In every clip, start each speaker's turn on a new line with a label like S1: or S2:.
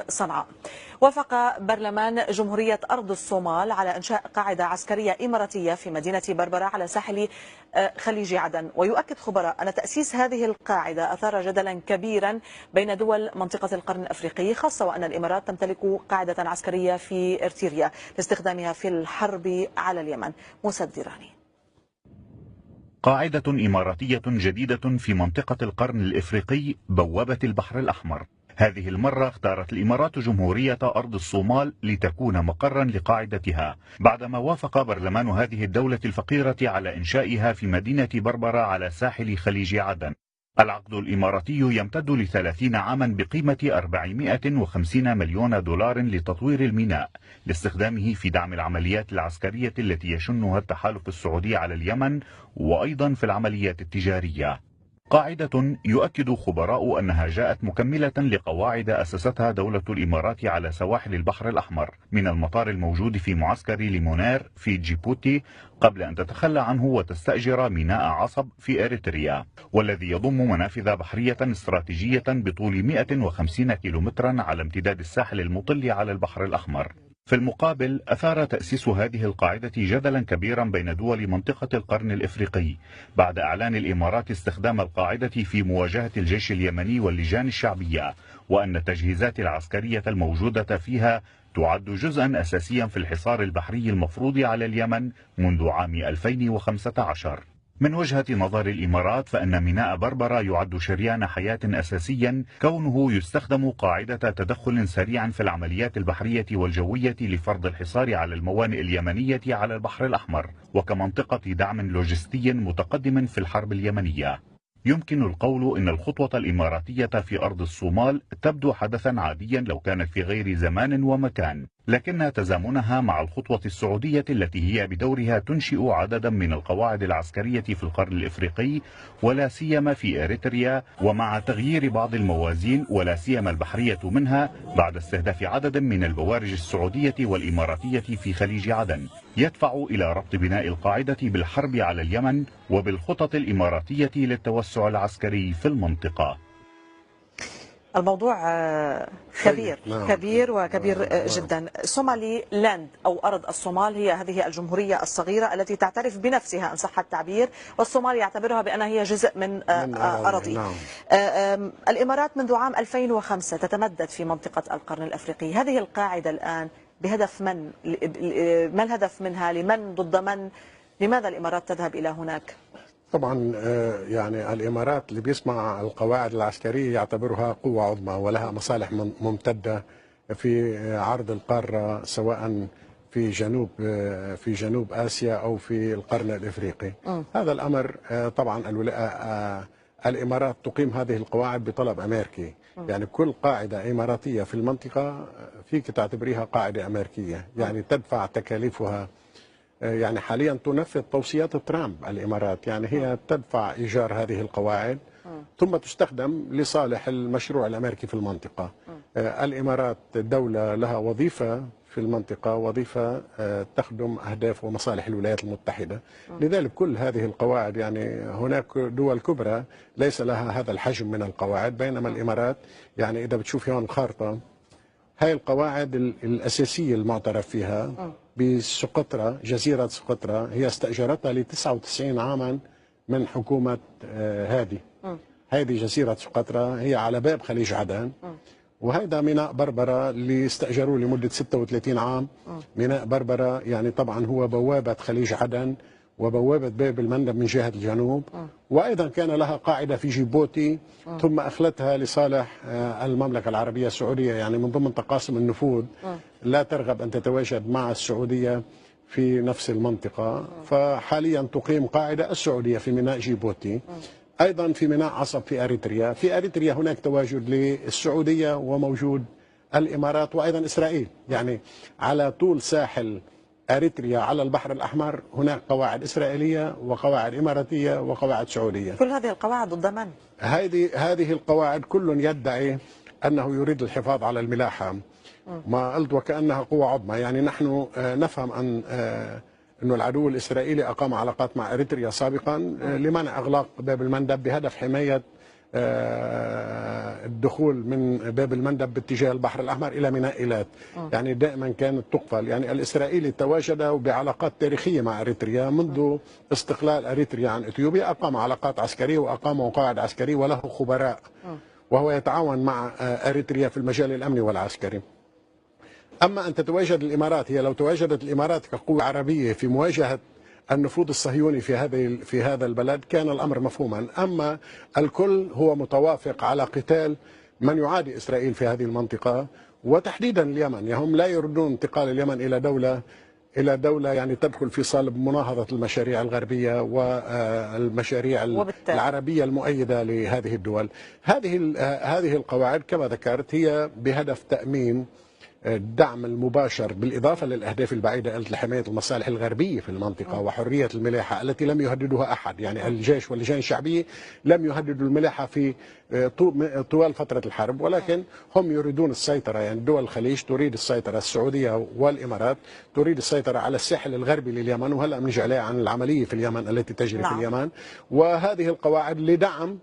S1: صنعاء. وافق برلمان جمهورية أرض الصومال على إنشاء قاعدة عسكرية إماراتية في مدينة بربرة على ساحل خليج عدن. ويؤكد خبراء أن تأسيس هذه القاعدة أثار جدلا كبيرا بين دول منطقة القرن الأفريقي، خاصة وأن الإمارات تمتلك قاعدة عسكرية في إرتريا لاستخدامها في الحرب على اليمن. موسى الديراني.
S2: قاعدة إماراتية جديدة في منطقة القرن الإفريقي بوابة البحر الأحمر. هذه المرة اختارت الإمارات جمهورية أرض الصومال لتكون مقرا لقاعدتها، بعدما وافق برلمان هذه الدولة الفقيرة على إنشائها في مدينة بربرة على ساحل خليج عدن. العقد الإماراتي يمتد ل30 عاما بقيمة 450 مليون دولار لتطوير الميناء لاستخدامه في دعم العمليات العسكرية التي يشنها التحالف السعودي على اليمن، وأيضا في العمليات التجارية. قاعدة يؤكد خبراء أنها جاءت مكملة لقواعد أسستها دولة الإمارات على سواحل البحر الأحمر، من المطار الموجود في معسكر ليمونير في جيبوتي قبل أن تتخلى عنه وتستأجر ميناء عصب في إريتريا، والذي يضم منافذ بحرية استراتيجية بطول 150 كيلومترا على امتداد الساحل المطل على البحر الأحمر. في المقابل أثار تأسيس هذه القاعدة جدلا كبيرا بين دول منطقة القرن الإفريقي بعد إعلان الإمارات استخدام القاعدة في مواجهة الجيش اليمني واللجان الشعبية، وأن التجهيزات العسكرية الموجودة فيها تعد جزءا أساسيا في الحصار البحري المفروض على اليمن منذ عام 2015. من وجهة نظر الإمارات فإن ميناء بربرة يعد شريان حياة أساسيا، كونه يستخدم قاعدة تدخل سريع في العمليات البحرية والجوية لفرض الحصار على الموانئ اليمنية على البحر الأحمر، وكمنطقة دعم لوجستي متقدم في الحرب اليمنية. يمكن القول إن الخطوة الإماراتية في أرض الصومال تبدو حدثا عاديا لو كانت في غير زمان ومكان، لكن تزامنها مع الخطوة السعودية التي هي بدورها تنشئ عددا من القواعد العسكرية في القرن الإفريقي ولا سيما في إريتريا، ومع تغيير بعض الموازين ولا سيما البحرية منها بعد استهداف عدد من البوارج السعودية والإماراتية في خليج عدن، يدفع إلى ربط بناء القاعدة بالحرب على اليمن وبالخطط الإماراتية للتوسع العسكري في المنطقة.
S1: الموضوع كبير وكبير جدا. سومالي لاند أو أرض الصومال هي هذه الجمهورية الصغيرة التي تعترف بنفسها إن صح التعبير، والصومال يعتبرها بأنها هي جزء من أراضي. الإمارات منذ عام 2005 تتمدد في منطقة القرن الأفريقي. هذه القاعدة الآن بهدف من؟ ما الهدف منها؟ لمن؟ ضد من؟ لماذا الإمارات تذهب إلى هناك؟
S3: طبعا يعني الإمارات اللي بيسمع القواعد العسكرية يعتبرها قوة عظمى ولها مصالح ممتدة في عرض القارة، سواء في جنوب آسيا أو في القرن الإفريقي. هذا الأمر طبعا الإمارات تقيم هذه القواعد بطلب أمريكي. يعني كل قاعدة إماراتية في المنطقة فيك تعتبريها قاعدة أمريكية، يعني تدفع تكاليفها. يعني حاليا تنفذ توصيات ترامب الإمارات، يعني هي تدفع إيجار هذه القواعد ثم تستخدم لصالح المشروع الأمريكي في المنطقة. الإمارات دولة لها وظيفة في المنطقة، وظيفة تخدم أهداف ومصالح الولايات المتحدة. لذلك كل هذه القواعد، يعني هناك دول كبرى ليس لها هذا الحجم من القواعد، بينما الإمارات يعني إذا بتشوف هون الخارطة، هاي القواعد الأساسية المعترف فيها بسقطرى، جزيرة سقطرى، هي استأجرتها ل99 عاما من حكومة هذه جزيرة سقطرى، هي على باب خليج عدن. وهذا ميناء بربرة اللي استأجروه لمدة 36 عام. ميناء بربرة يعني طبعا هو بوابة خليج عدن وبوابة باب المندب من جهة الجنوب، وأيضا كان لها قاعدة في جيبوتي ثم أخلتها لصالح المملكة العربية السعودية، يعني من ضمن تقاسم النفوذ لا ترغب أن تتواجد مع السعودية في نفس المنطقة. فحاليا تقيم قاعدة السعودية في ميناء جيبوتي، أيضا في ميناء عصب في أريتريا. في أريتريا هناك تواجد للسعودية وموجود الإمارات وأيضا إسرائيل، يعني على طول ساحل أريتريا على البحر الأحمر هناك قواعد إسرائيلية وقواعد إماراتية وقواعد سعودية.
S1: كل هذه القواعد ضد من؟
S3: هذه القواعد كل يدعي أنه يريد الحفاظ على الملاحة، ما قلت وكأنها قوة عظمى. يعني نحن نفهم أنه العدو الإسرائيلي أقام علاقات مع أريتريا سابقا لمنع إغلاق باب المندب بهدف حماية الدخول من باب المندب باتجاه البحر الأحمر إلى ميناء إيلات. يعني دائما كانت تقفل. يعني الإسرائيلي تواجد بعلاقات تاريخية مع أريتريا منذ استقلال أريتريا عن إثيوبيا، أقام علاقات عسكرية وأقام قواعد عسكرية وله خبراء، وهو يتعاون مع أريتريا في المجال الأمني والعسكري. أما أن تتواجد الإمارات، هي لو تواجدت الإمارات كقوة عربية في مواجهة النفوذ الصهيوني في هذا البلد كان الأمر مفهوما. أما الكل هو متوافق على قتال من يعادي إسرائيل في هذه المنطقة، وتحديدا اليمن. يعني هم لا يريدون انتقال اليمن إلى دولة يعني تدخل في صلب مناهضة المشاريع الغربية والمشاريع العربية المؤيدة لهذه الدول. هذه القواعد كما ذكرت هي بهدف تأمين الدعم المباشر بالإضافة للأهداف البعيدة لحماية المصالح الغربية في المنطقة وحرية الملاحة التي لم يهددها أحد. يعني الجيش واللجان الشعبية لم يهددوا الملاحة في طوال فترة الحرب، ولكن هم يريدون السيطرة. يعني دول الخليج تريد السيطرة، السعودية والإمارات تريد السيطرة على الساحل الغربي لليمن، وهلأ بنجي عليها عن العملية في اليمن التي تجري في اليمن. وهذه القواعد لدعم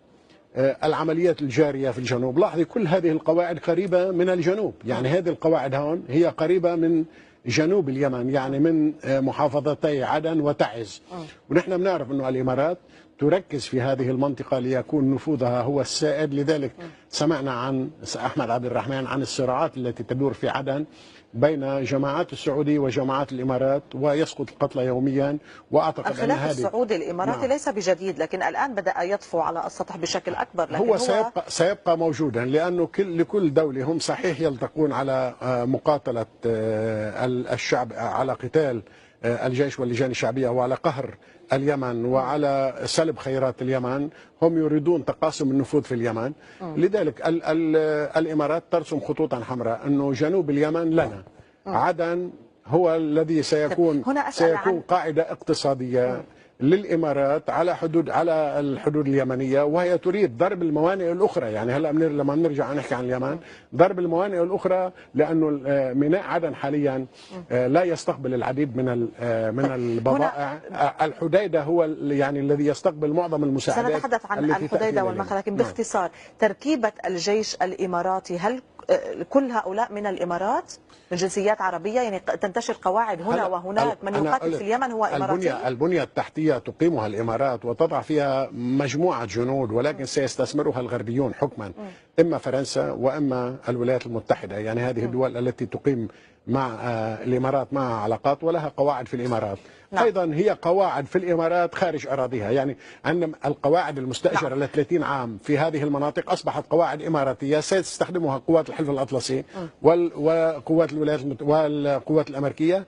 S3: العمليات الجارية في الجنوب. لاحظي كل هذه القواعد قريبة من الجنوب. يعني هذه القواعد هون هي قريبة من جنوب اليمن، يعني من محافظتي عدن وتعز. ونحن بنعرف أنه الإمارات تركز في هذه المنطقة ليكون نفوذها هو السائد. لذلك سمعنا عن أحمد عبد الرحمن عن الصراعات التي تدور في عدن بين جماعات السعودي وجماعات الإمارات، ويسقط القتلى يوميا. وأعتقد أن
S1: الخلاف السعودي الإماراتي ليس بجديد، لكن الآن بدأ يطفو على السطح بشكل أكبر. لكن
S3: هو سيبقى موجودا، لأنه لكل دولة هم صحيح يلتقون على مقاتلة الشعب، على قتال الجيش واللجان الشعبية، وعلى قهر اليمن وعلى سلب خيرات اليمن. هم يريدون تقاسم النفوذ في اليمن. لذلك الإمارات ترسم خطوطا حمراء أنه جنوب اليمن لنا، عدن هو الذي سيكون قاعدة اقتصادية للإمارات على الحدود اليمنية، وهي تريد ضرب الموانئ الأخرى. يعني هلا لما نرجع نحكي عن اليمن، ضرب الموانئ الأخرى، لأنه ميناء عدن حاليا لا يستقبل العديد من البضائع. الحديدة هو يعني الذي يستقبل معظم المساعدات.
S1: سنتحدث عن الحديدة والمخا، لكن باختصار تركيبة الجيش الإماراتي، هل كل هؤلاء من الإمارات من جنسيات عربية؟ يعني تنتشر قواعد هنا وهناك، من يقاتل في اليمن هو إماراتي؟
S3: البنية التحتية تقيمها الإمارات وتضع فيها مجموعة جنود، ولكن سيستثمرها الغربيون حكما، إما فرنسا وإما الولايات المتحدة. يعني هذه الدول التي تقيم مع الإمارات مع علاقات ولها قواعد في الإمارات. أيضا هي قواعد في الإمارات خارج أراضيها. يعني أن القواعد المستأجرة ل 30 عام في هذه المناطق أصبحت قواعد إماراتية ستستخدمها قوات الحلف الأطلسي وقوات الولايات والقوات الأمريكية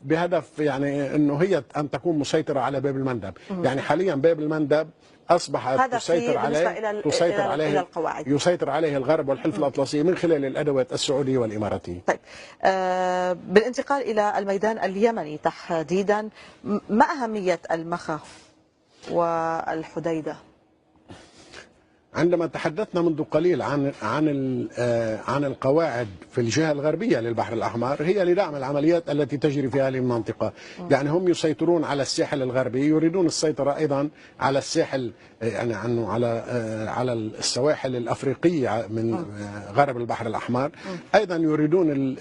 S3: بهدف يعني أنه هي أن تكون مسيطرة على باب المندب. يعني حاليا باب المندب أصبحت يسيطر عليه الغرب والحلف الأطلسي من خلال الأدوات السعودية والإماراتية.
S1: طيب، بالانتقال إلى الميدان اليمني تحديدا، ما أهمية المخا والحديدة؟
S3: عندما تحدثنا منذ قليل عن القواعد في الجهة الغربية للبحر الأحمر، هي لدعم العمليات التي تجري في هذه المنطقة. يعني هم يسيطرون على الساحل الغربي، يريدون السيطرة أيضا على الساحل، يعني على السواحل الأفريقية من غرب البحر الأحمر. أيضا يريدون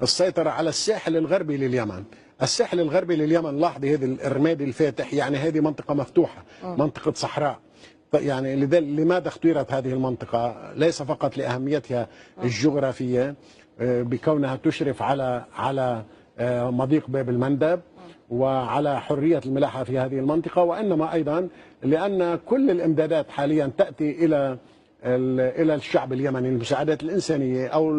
S3: السيطرة على الساحل الغربي لليمن. الساحل الغربي لليمن، لاحظي هذه الرمادي الفاتح، يعني هذه منطقة مفتوحة، منطقة صحراء. يعني لماذا اختيرت هذه المنطقة؟ ليس فقط لأهميتها الجغرافية بكونها تشرف على مضيق باب المندب وعلى حرية الملاحة في هذه المنطقة، وإنما أيضا لأن كل الإمدادات حاليا تأتي إلى الشعب اليمني، المساعدات الإنسانية أو